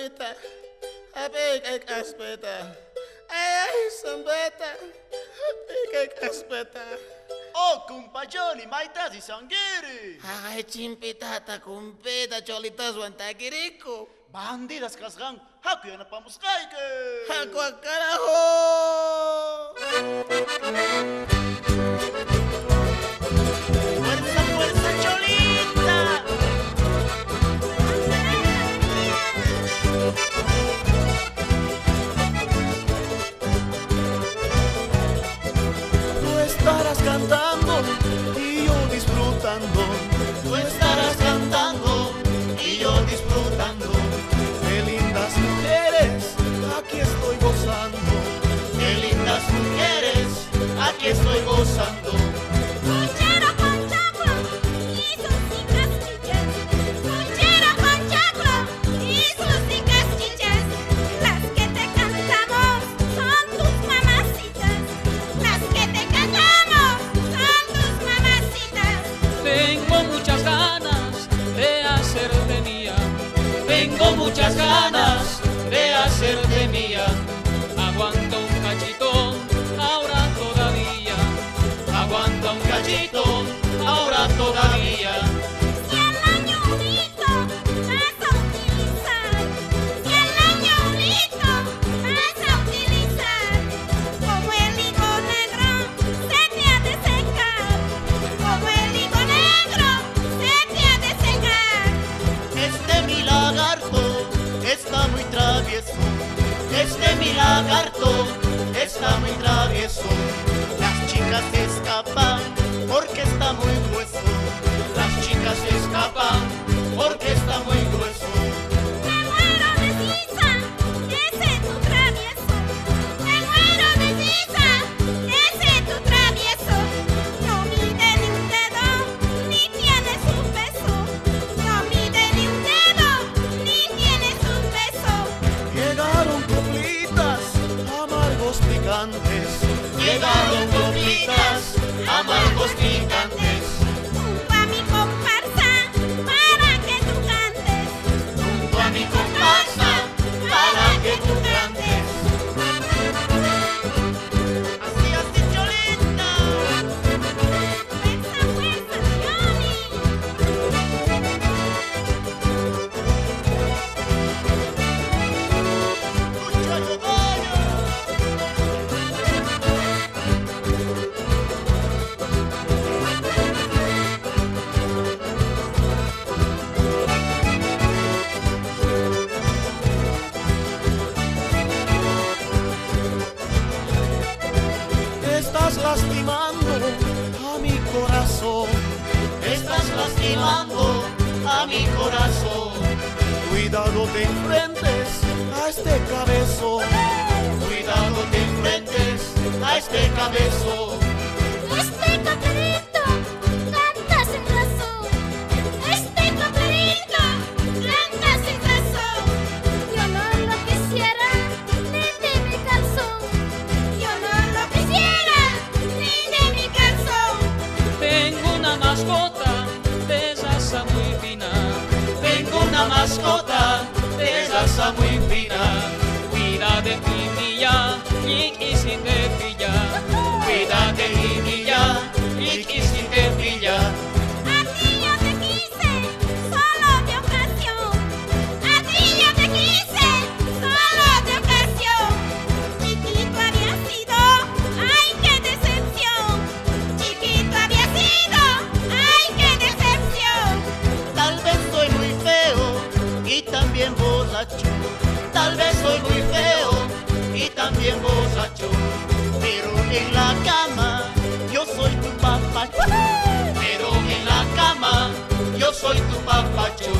mamita, ay, caspeta. Ay, sambeta, ay, caspeta. Oh, kumpajoli, maitasi sangiri. Ay, chimpitata, kumpeta, cholita, suantakirico. Bandidas kasgang, hakuya na pamuskaike. ¡Jaco a carajo! Fuerza, fuerza, cholita. Tú estarás cantando y yo disfrutando. Tú estarás cantando y yo disfrutando. Qué lindas mujeres, aquí estoy gozando. Qué lindas mujeres, aquí estoy gozando. Puchero con choclo y sus chicas chiches. Puchero con choclo y sus chicas chiches. Las que te cantamos son tus mamacitas. Las que te cantamos son tus mamacitas. Tengo muchas ganas de hacerte mía. Tengo muchas ganas de hacerte mía. Aguanta un cachito, ahora todavía. Aguanta un cachito, ahora todavía. Si el añolito vas a utilizar, si el añolito vas a utilizar, como el higo negro se te ha de secar, como el higo negro se te ha de secar. Este mi lagarto está muy travieso. Este mi lagarto está muy travieso. Las chicas se escapan porque está muy grueso. Las chicas se escapan porque está muy grueso. Me muero de risa, ese tu travieso. Me muero de risa, ese tu travieso. No mide ni un dedo, ni tiene su peso. No mide ni un dedo, ni tiene su peso. Llegaron coplitas, amargos picantes. Llegaron coplitas, amargos picantes. Junto a mi comparsa, para que tú cantes. Junto a mi comparsa, para que tú cantes. Así, así, cholita. Fuerza, fuerza, Johnny. Escucha, yo gallo. Estás lastimando a mi corazón. Estás lastimando a mi corazón. Cuidado te enfrentes a este cabezón. Cuidado te enfrentes a este cabezón. Este caperito canta sin razón. Este caperito canta sin razón. Yo no lo quisiera ni de mi calzón. Yo no lo quisiera ni de mi calzón. Tengo una mascota de salsa muy fina. Tengo una mascota de salsa muy fina. Cuida de mi niña y sin de pilla. Cuida de mi niña y sin te pilla. A ti yo te quise solo de ocasión. A ti yo te quise solo de ocasión. Chiquito había sido, ay qué decepción. Chiquito había sido, ay qué decepción. Tal vez soy muy feo y también borracho. Tal vez soy muy feo y también borracho. Pero en la cama yo soy tu papacho. Pero en la cama yo soy tu papacho.